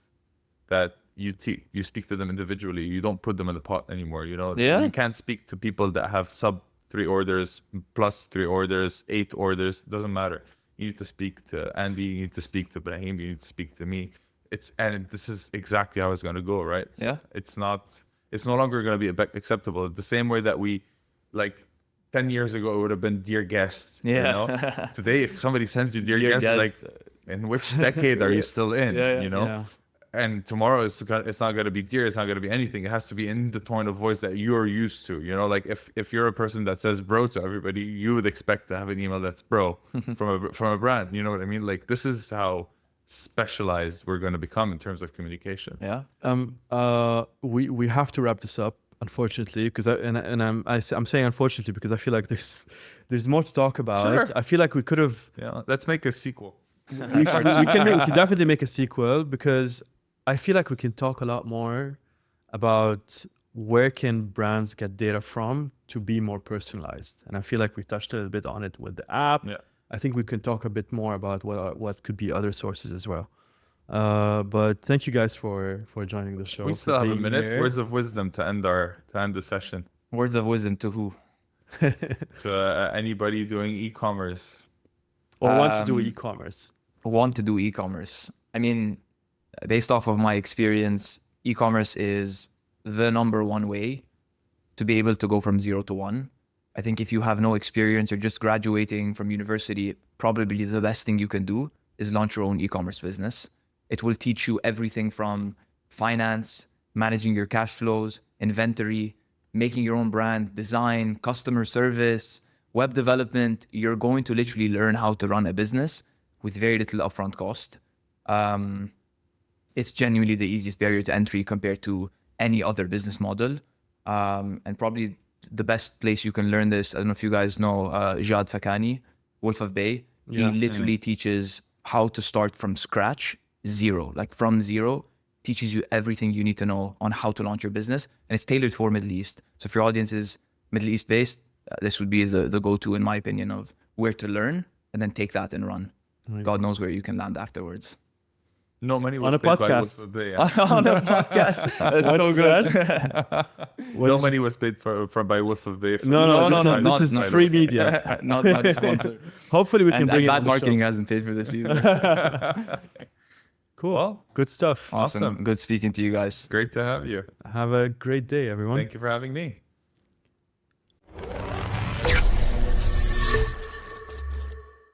that you speak to them individually. You don't put them in the pot anymore. You know, you can't speak to people that have sub 3 orders, plus 3 orders, 8 orders. Doesn't matter. You need to speak to Andy. You need to speak to Brahim. You need to speak to me. And this is exactly how it's going to go, right? Yeah. It's no longer going to be acceptable. The same way that we, like 10 years ago, it would have been dear guest. Yeah. You know? Today, if somebody sends you dear guest, like, in which decade are you still in? You know? Yeah. And tomorrow, it's not going to be dear. It's not going to be anything. It has to be in the tone of voice that you're used to. You know, like if you're a person that says bro to everybody, you would expect to have an email that's bro from a brand. You know what I mean? Like, this is how specialized we're going to become in terms of communication. Yeah. We have to wrap this up, unfortunately, because I'm saying unfortunately because I feel like there's more to talk about. I feel like we could have. Yeah. Let's make a sequel. we can definitely make a sequel, because I feel like we can talk a lot more about where can brands get data from to be more personalized. And I feel like we touched a little bit on it with the app. Yeah. I think we can talk a bit more about what could be other sources as well. But thank you guys for joining the show. We still have a minute. Here. Words of wisdom to end the session. Words of wisdom to who? To anybody doing e-commerce. Or want to do e-commerce. I mean, based off of my experience, e-commerce is the number one way to be able to go from 0 to 1. I think if you have no experience or just graduating from university, probably the best thing you can do is launch your own e-commerce business. It will teach you everything from finance, managing your cash flows, inventory, making your own brand, design, customer service, web development. You're going to literally learn how to run a business with very little upfront cost. It's genuinely the easiest barrier to entry compared to any other business model. And probably the best place you can learn this, I don't know if you guys know Jad Fakani, Wolf of Bay. He literally teaches how to start from scratch, from zero, teaches you everything you need to know on how to launch your business. And it's tailored for Middle East. So if your audience is Middle East based, this would be the go-to, in my opinion, of where to learn and then take that and run. Amazing. God knows where you can land afterwards. No money was on a paid podcast. By Wolf of Bay. On a podcast. That's so good. No money was paid by Wolf of Bay. No. This is free media. not sponsored. Hopefully we can bring it. Bad marketing hasn't paid for this either. Cool. Well, good stuff. Awesome. Good speaking to you guys. Great to have you. Have a great day, everyone. Thank you for having me.